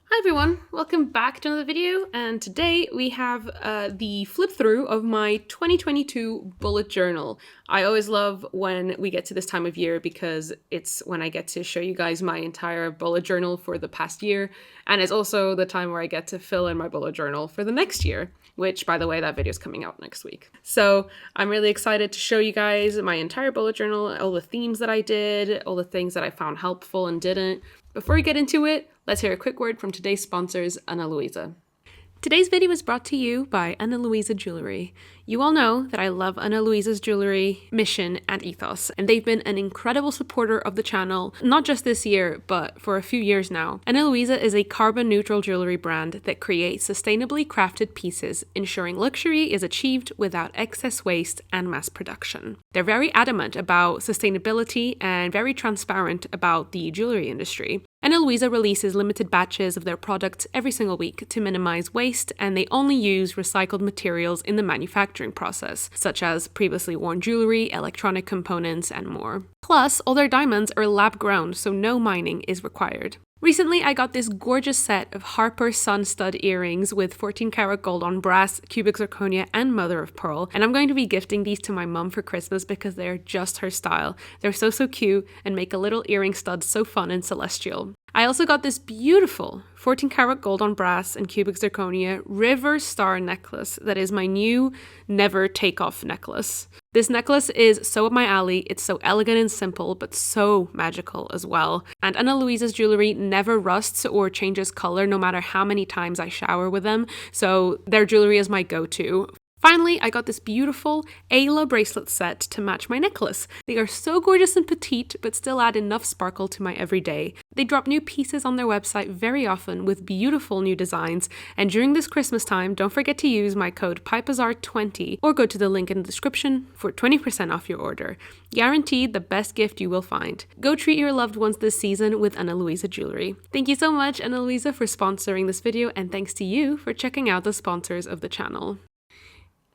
Hi everyone, welcome back to another video, and today we have the flip through of my 2022 bullet journal. I always love when we get to this time of year because it's when I get to show you guys my entire bullet journal for the past year, and it's also the time where I get to fill in my bullet journal for the next year, which, by the way, that video is coming out next week. So I'm really excited to show you guys my entire bullet journal, all the themes that I did, all the things that I found helpful and didn't. Before we get into it, let's hear a quick word from today's sponsors, Ana Luisa. Today's video is brought to you by Ana Luisa Jewelry. You all know that I love Ana Luisa's jewelry, mission, and ethos, and they've been an incredible supporter of the channel, not just this year, but for a few years now. Ana Luisa is a carbon-neutral jewelry brand that creates sustainably crafted pieces, ensuring luxury is achieved without excess waste and mass production. They're very adamant about sustainability and very transparent about the jewelry industry. Ana Luisa releases limited batches of their products every single week to minimize waste, and they only use recycled materials in the manufacturing process, such as previously worn jewelry, electronic components, and more. Plus, all their diamonds are lab-grown, so no mining is required. Recently, I got this gorgeous set of Harper Sun stud earrings with 14 karat gold on brass, cubic zirconia, and mother of pearl, and I'm going to be gifting these to my mum for Christmas because they're just her style. They're so cute and make a little earring stud so fun and celestial. I also got this beautiful 14 karat gold on brass and cubic zirconia river star necklace that is my new never take off necklace. This necklace is so up my alley. It's so elegant and simple, but so magical as well. And Ana Luisa's jewelry never rusts or changes color no matter how many times I shower with them, so their jewelry is my go-to. Finally, I got this beautiful Ayla bracelet set to match my necklace. They are so gorgeous and petite, but still add enough sparkle to my everyday. They drop new pieces on their website very often with beautiful new designs, and during this Christmas time, don't forget to use my code PIPEBAZAAR20 or go to the link in the description for 20% off your order. Guaranteed the best gift you will find. Go treat your loved ones this season with Ana Luisa Jewelry. Thank you so much, Ana Luisa, for sponsoring this video, and thanks to you for checking out the sponsors of the channel.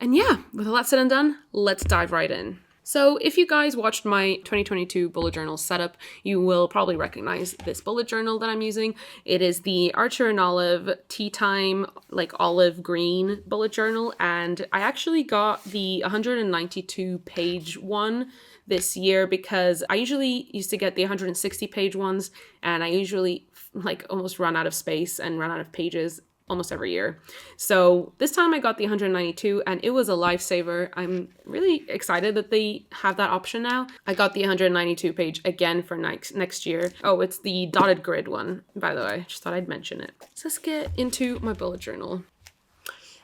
And yeah, with all that said and done, let's dive right in. So if you guys watched my 2022 bullet journal setup, you will probably recognize this bullet journal that I'm using. It is the Archer and Olive Tea Time, like olive green bullet journal. And I actually got the 192 page one this year because I usually used to get the 160 page ones, and I usually like almost run out of space and run out of pages almost every year. So this time I got the 192 and it was a lifesaver. I'm really excited that they have that option now. I got the 192 page again for next year. Oh, it's the dotted grid one, by the way. Just thought I'd mention it. So let's get into my bullet journal.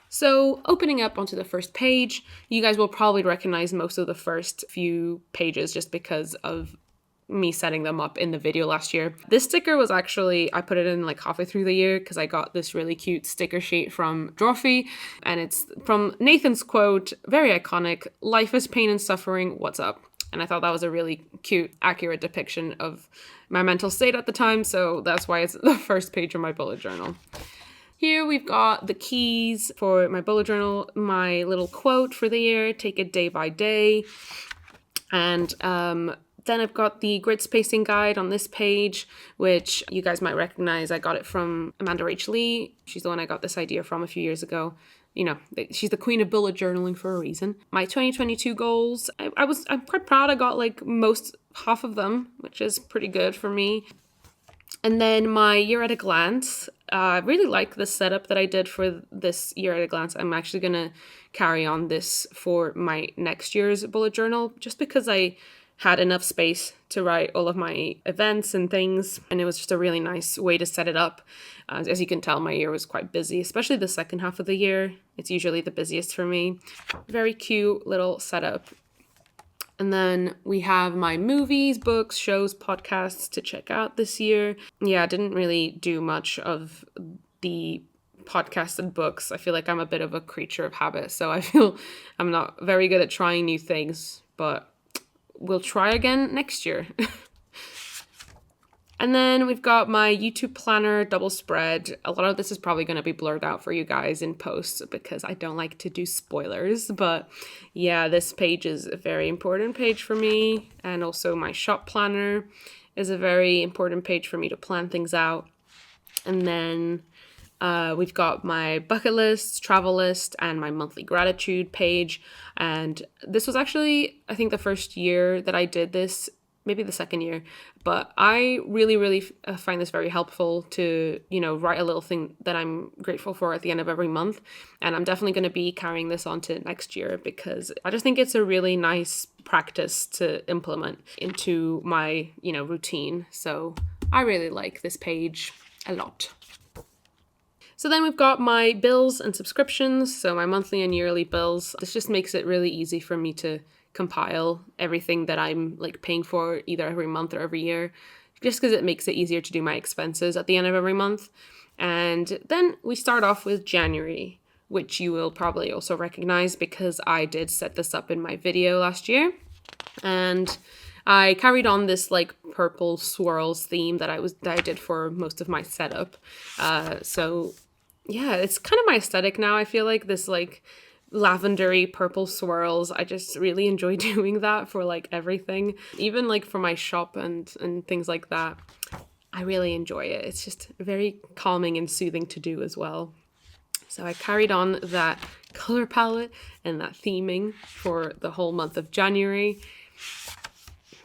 So opening up onto the first page, you guys will probably recognize most of the first few pages just because of me setting them up in the video last year. This sticker was actually, I put it in like halfway through the year because I got this really cute sticker sheet from Drawfee, and it's from Nathan's quote, very iconic, "Life is pain and suffering, what's up?" And I thought that was a really cute, accurate depiction of my mental state at the time, so that's why it's the first page of my bullet journal. Here we've got the keys for my bullet journal, my little quote for the year, take it day by day, and then I've got the grid spacing guide on this page, which you guys might recognize. I got it from Amanda Rach Lee. She's the one I got this idea from a few years ago. You know, she's the queen of bullet journaling for a reason. My 2022 goals, I'm quite proud I got like half of them, which is pretty good for me. And then my year at a glance, I really like the setup that I did for this year at a glance. I'm actually going to carry on this for my next year's bullet journal just because I had enough space to write all of my events and things, and it was just a really nice way to set it up. As you can tell, my year was quite busy, especially the second half of the year. It's usually the busiest for me. Very cute little setup. And then we have my movies, books, shows, podcasts to check out this year. Yeah, I didn't really do much of the podcasts and books. I feel like I'm a bit of a creature of habit, so I feel I'm not very good at trying new things, but we'll try again next year. And then we've got my YouTube planner double spread. A lot of this is probably going to be blurred out for you guys in post because I don't like to do spoilers. But yeah, this page is a very important page for me. And also my shop planner is a very important page for me to plan things out. And then we've got my bucket list, travel list, and my monthly gratitude page. And this was actually, I think, the first year that I did this, maybe the second year. But I really find this very helpful to, write a little thing that I'm grateful for at the end of every month. And I'm definitely going to be carrying this on to next year because I just think it's a really nice practice to implement into my, routine. So I really like this page a lot. So then we've got my bills and subscriptions, so my monthly and yearly bills. This just makes it really easy for me to compile everything that I'm like paying for either every month or every year, just because it makes it easier to do my expenses at the end of every month. And then we start off with January, which you will probably also recognize because I did set this up in my video last year. And I carried on this like purple swirls theme that I did for most of my setup. So yeah, it's kind of my aesthetic now. I feel like this like lavendery purple swirls. I just really enjoy doing that for like everything, even like for my shop and things like that. I really enjoy it. It's just very calming and soothing to do as well. So I carried on that color palette and that theming for the whole month of January.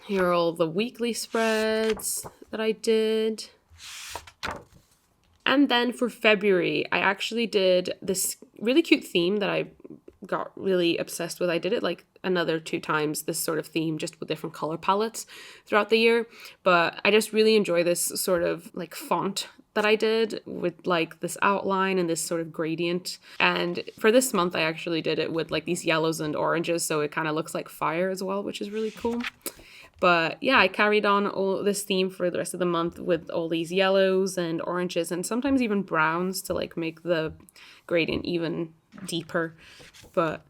Here are all the weekly spreads that I did. And then for February, I actually did this really cute theme that I got really obsessed with. I did it like another 2 times, this sort of theme, just with different color palettes throughout the year. But I just really enjoy this sort of like font that I did with like this outline and this sort of gradient. And for this month, I actually did it with like these yellows and oranges. So it kind of looks like fire as well, which is really cool. But yeah, I carried on all this theme for the rest of the month with all these yellows and oranges and sometimes even browns to like make the gradient even deeper. But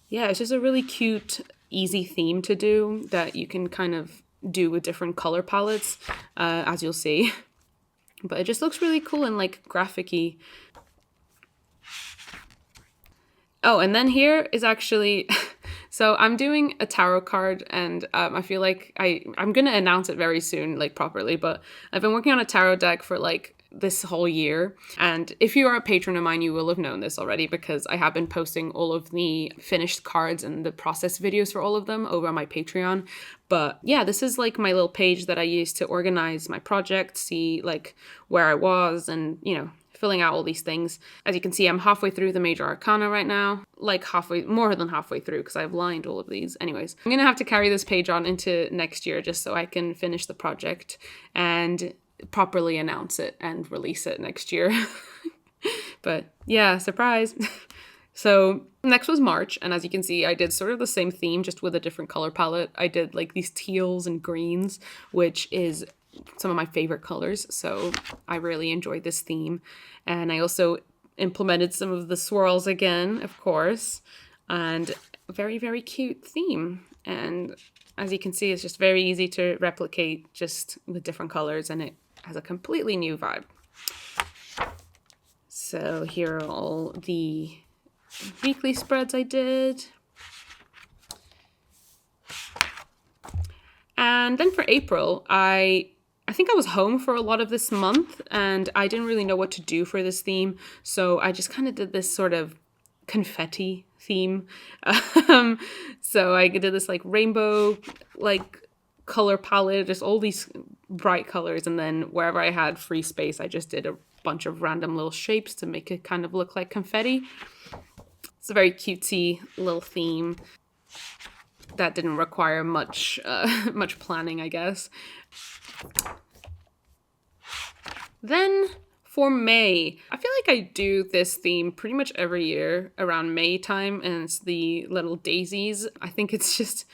yeah, it's just a really cute, easy theme to do that you can kind of do with different color palettes, as you'll see. But it just looks really cool and like graphic-y. Oh, and then here is actually... So I'm doing a tarot card and I feel like I'm going to announce it very soon, like properly, but I've been working on a tarot deck for like this whole year. And if you are a patron of mine, you will have known this already because I have been posting all of the finished cards and the process videos for all of them over on my Patreon. But yeah, this is like my little page that I use to organize my project, see like where I was and, filling out all these things. As you can see, I'm halfway through the major arcana right now, like more than halfway through because I've lined all of these. Anyways, I'm gonna have to carry this page on into next year just so I can finish the project and properly announce it and release it next year. But yeah, surprise. So next was March, and as you can see, I did sort of the same theme, just with a different color palette. I did like these teals and greens, which is some of my favorite colors, so I really enjoyed this theme. And I also implemented some of the swirls again, of course, and a very cute theme. And as you can see, it's just very easy to replicate just with different colors, and it has a completely new vibe. So here are all the weekly spreads I did. And then for April, I think I was home for a lot of this month and I didn't really know what to do for this theme. So I just kind of did this sort of confetti theme. So I did this like rainbow, like color palette, just all these bright colors. And then wherever I had free space, I just did a bunch of random little shapes to make it kind of look like confetti. It's a very cutesy little theme that didn't require much planning, I guess. Then for May, I feel like I do this theme pretty much every year around May time, and it's the little daisies. I think it's just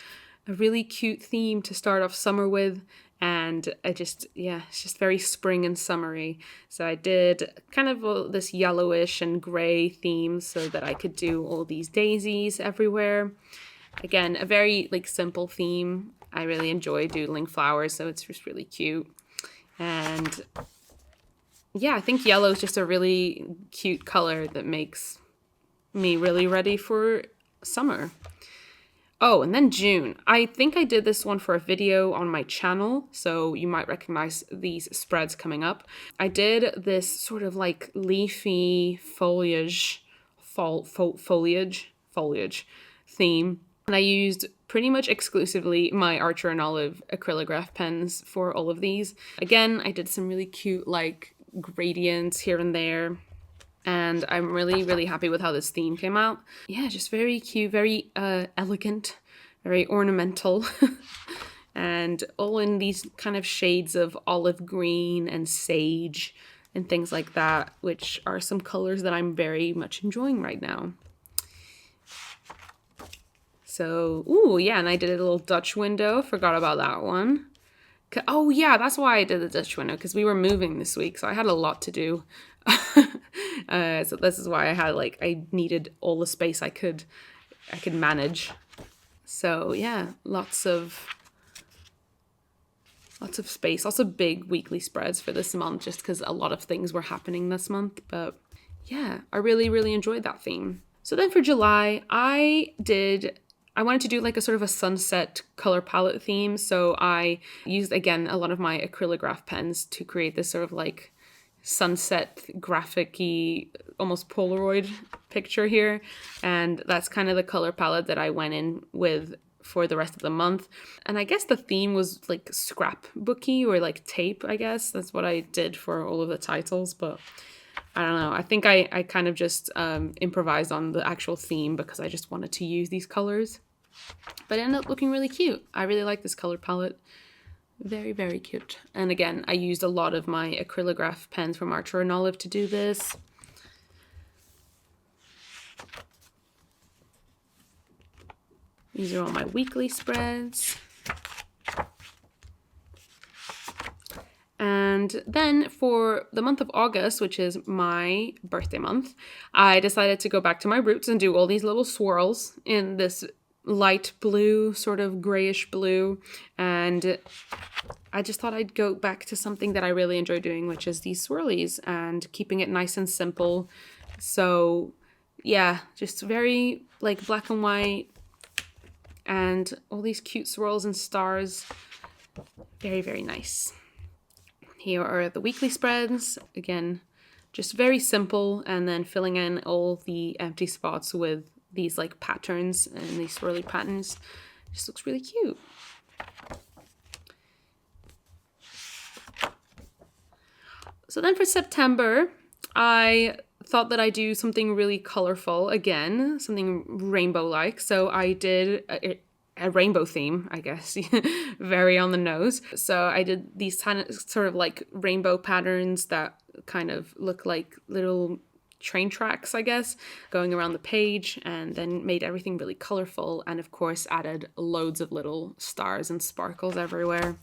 a really cute theme to start off summer with, and it's just very spring and summery. So I did kind of this yellowish and gray theme so that I could do all these daisies everywhere. Again, a very like simple theme. I really enjoy doodling flowers, so it's just really cute. And yeah, I think yellow is just a really cute color that makes me really ready for summer. Oh, and then June. I think I did this one for a video on my channel, so you might recognize these spreads coming up. I did this sort of like leafy foliage, foliage theme, and I used pretty much exclusively my Archer and Olive acrylograph pens for all of these. Again, I did some really cute like gradients here and there. And I'm really, really happy with how this theme came out. Yeah, just very cute, very elegant, very ornamental. And all in these kind of shades of olive green and sage and things like that, which are some colors that I'm very much enjoying right now. So, ooh, yeah, and I did a little Dutch window. Forgot about that one. Oh, yeah, that's why I did the Dutch window, because we were moving this week, so I had a lot to do. So this is why I needed all the space I could manage. So yeah, lots of space, lots of big weekly spreads for this month, just because a lot of things were happening this month. But yeah, I really, really enjoyed that theme. So then for July, I wanted to do like a sort of a sunset color palette theme. So I used, again, a lot of my acrylograph pens to create this sort of like sunset graphic-y, almost Polaroid picture here. And that's kind of the color palette that I went in with for the rest of the month. And I guess the theme was like scrapbooky or like tape, I guess. That's what I did for all of the titles, but I don't know. I think I kind of just improvised on the actual theme because I just wanted to use these colors. But it ended up looking really cute. I really like this color palette. Very, very cute. And again, I used a lot of my acrylograph pens from Archer and Olive to do this. These are all my weekly spreads. And then for the month of August, which is my birthday month, I decided to go back to my roots and do all these little swirls in this light blue, sort of grayish blue. And I just thought I'd go back to something that I really enjoy doing, which is these swirlies and keeping it nice and simple. So yeah, just very like black and white and all these cute swirls and stars. Very, very nice. Here are the weekly spreads. Again, just very simple, and then filling in all the empty spots with these like patterns and these swirly patterns. Just looks really cute. So then for September, I thought that I'd do something really colorful again, something rainbow-like. So I did a rainbow theme, I guess, very on the nose. So I did these sort of like rainbow patterns that kind of look like little train tracks, I guess, going around the page, and then made everything really colorful, and of course added loads of little stars and sparkles everywhere.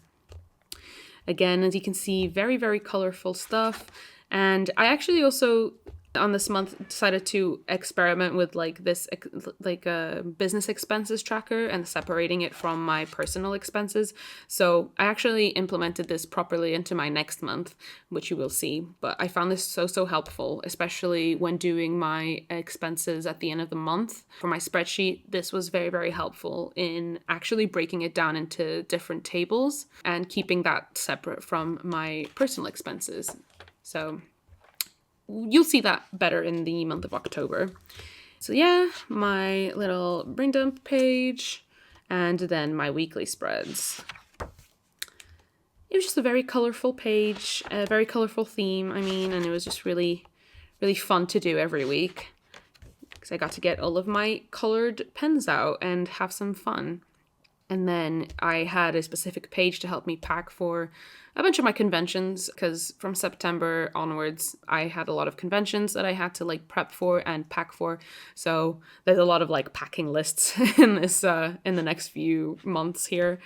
Again, as you can see, very, very colorful stuff. And I actually also on this month decided to experiment with like this like a business expenses tracker and separating it from my personal expenses. So I actually implemented this properly into my next month, which you will see. But I found this so helpful, especially when doing my expenses at the end of the month for my spreadsheet. This was very, very helpful in actually breaking it down into different tables and keeping that separate from my personal expenses. So you'll see that better in the month of October. So yeah, my little brain dump page, and then my weekly spreads. It was just a very colorful page, a very colorful theme, and it was just really, really fun to do every week because I got to get all of my colored pens out and have some fun. And then I had a specific page to help me pack for a bunch of my conventions, because from September onwards, I had a lot of conventions that I had to like prep for and pack for. So there's a lot of like packing lists in this in the next few months here.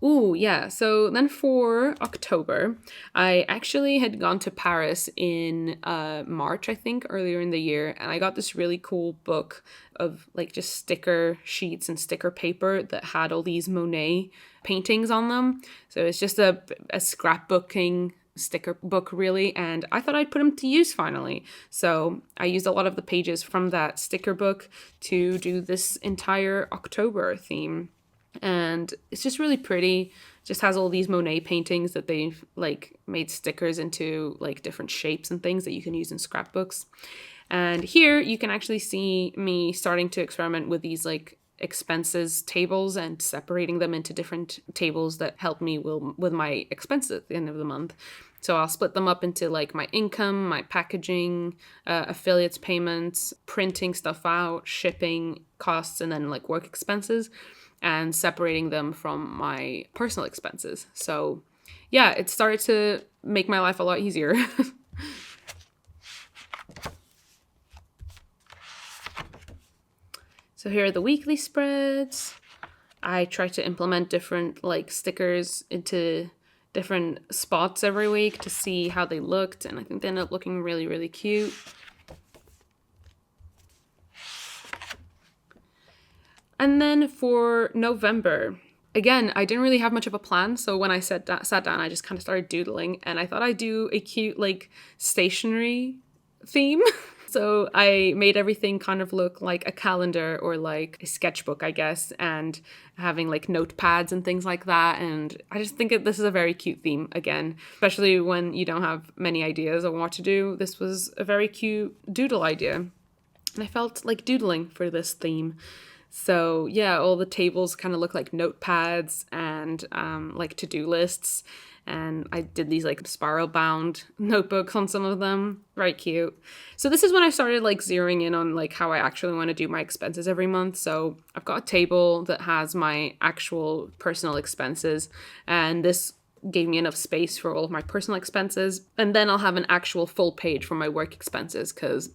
Ooh, yeah. So then for October, I actually had gone to Paris in March, I think, earlier in the year. And I got this really cool book of like just sticker sheets and sticker paper that had all these Monet paintings on them. So it's just a scrapbooking sticker book really, and I thought I'd put them to use finally. So I used a lot of the pages from that sticker book to do this entire October theme. And it's just really pretty. Just has all these Monet paintings that they've like made stickers into like different shapes and things that you can use in scrapbooks. And here you can actually see me starting to experiment with these like expenses tables and separating them into different tables that help me with my expenses at the end of the month. So I'll split them up into like my income, my packaging, affiliates payments, printing stuff out, shipping costs, and then like work expenses, and separating them from my personal expenses. So yeah, it started to make my life a lot easier. So here are the weekly spreads. I try to implement different like stickers into different spots every week to see how they looked, and I think they ended up looking really, really cute. And then for November, again, I didn't really have much of a plan, so when I sat down, I just kind of started doodling, and I thought I'd do a cute like stationery theme. So I made everything kind of look like a calendar or like a sketchbook, I guess, and having like notepads and things like that. And I just think this is a very cute theme again, especially when you don't have many ideas on what to do. This was a very cute doodle idea. And I felt like doodling for this theme. So yeah, all the tables kind of look like notepads and like to-do lists. And I did these like spiral bound notebooks on some of them. Very cute. So this is when I started like zeroing in on like how I actually want to do my expenses every month. So I've got a table that has my actual personal expenses, and this gave me enough space for all of my personal expenses. And then I'll have an actual full page for my work expenses, because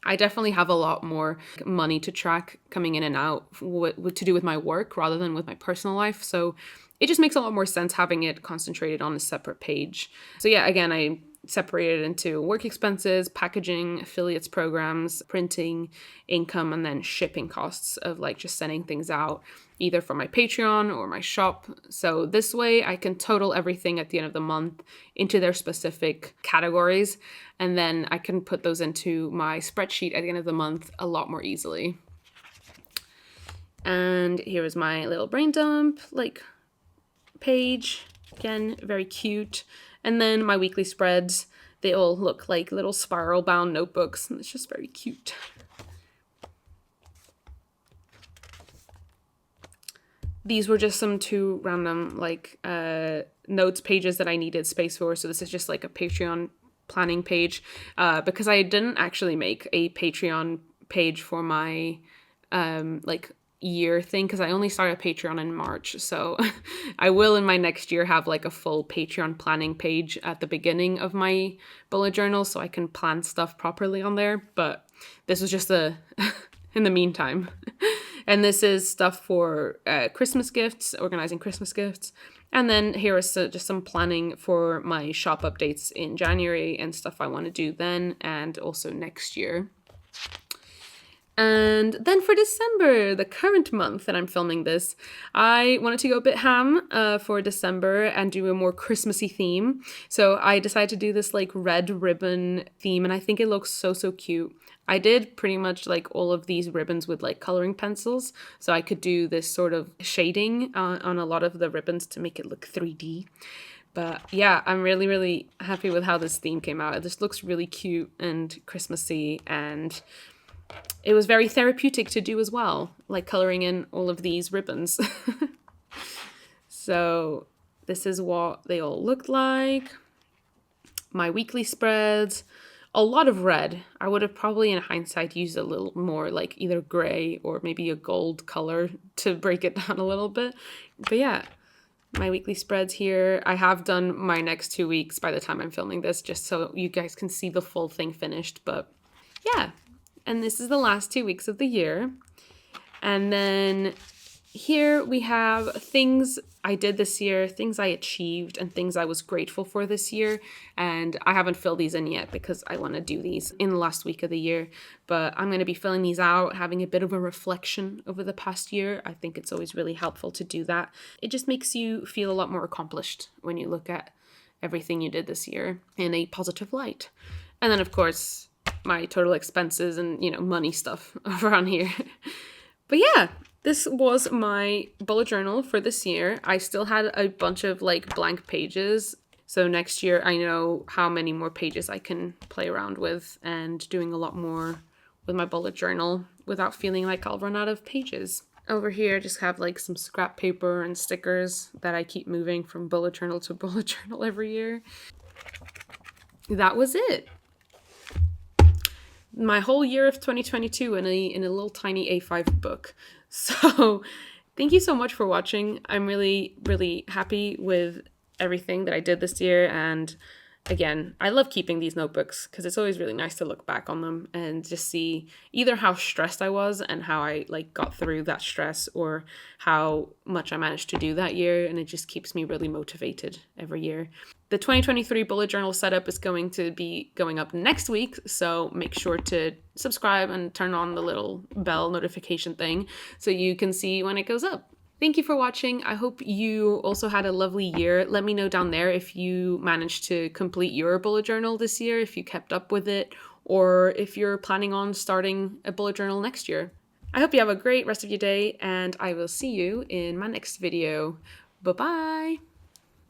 I definitely have a lot more money to track coming in and out to do with my work rather than with my personal life. So it just makes a lot more sense having it concentrated on a separate page. So yeah, again, I separated into work expenses, packaging, affiliates programs, printing, income, and then shipping costs of like just sending things out either from my Patreon or my shop. So this way I can total everything at the end of the month into their specific categories, and then I can put those into my spreadsheet at the end of the month a lot more easily. And here is my little brain dump like page, again, very cute. And then my weekly spreads, they all look like little spiral bound notebooks, and it's just very cute. These were just some two random like notes pages that I needed space for. So this is just like a Patreon planning page, because I didn't actually make a Patreon page for my like year thing, because I only started Patreon in March. So I will in my next year have like a full Patreon planning page at the beginning of my bullet journal so I can plan stuff properly on there. But this was just in the meantime. And this is stuff for Christmas gifts, organizing Christmas gifts. And then here is just some planning for my shop updates in January and stuff I want to do then and also next year. And then for December, the current month that I'm filming this, I wanted to go a bit ham for December and do a more Christmassy theme. So I decided to do this like red ribbon theme, and I think it looks so, so cute. I did pretty much like all of these ribbons with like coloring pencils, so I could do this sort of shading on a lot of the ribbons to make it look 3D. But yeah, I'm really, really happy with how this theme came out. It just looks really cute and Christmassy, and it was very therapeutic to do as well, like coloring in all of these ribbons. So this is what they all looked like. My weekly spreads, a lot of red. I would have probably in hindsight used a little more like either gray or maybe a gold color to break it down a little bit. But yeah, my weekly spreads here. I have done my next 2 weeks by the time I'm filming this, just so you guys can see the full thing finished. But yeah. And this is the last 2 weeks of the year. And then here we have things I did this year, things I achieved, and things I was grateful for this year. And I haven't filled these in yet because I want to do these in the last week of the year. But I'm going to be filling these out, having a bit of a reflection over the past year. I think it's always really helpful to do that. It just makes you feel a lot more accomplished when you look at everything you did this year in a positive light. And then, of course, my total expenses and, money stuff around here. But yeah, this was my bullet journal for this year. I still had a bunch of blank pages. So next year I know how many more pages I can play around with and doing a lot more with my bullet journal without feeling like I'll run out of pages. Over here I just have some scrap paper and stickers that I keep moving from bullet journal to bullet journal every year. That was it. My whole year of 2022 in a little tiny A5 book. So thank you so much for watching. I'm really, really happy with everything that I did this year. And again, I love keeping these notebooks because it's always really nice to look back on them and just see either how stressed I was and how I got through that stress, or how much I managed to do that year. And it just keeps me really motivated every year. The 2023 bullet journal setup is going to be going up next week, so make sure to subscribe and turn on the little bell notification thing so you can see when it goes up. Thank you for watching. I hope you also had a lovely year. Let me know down there if you managed to complete your bullet journal this year, if you kept up with it, or if you're planning on starting a bullet journal next year. I hope you have a great rest of your day, and I will see you in my next video. Bye-bye!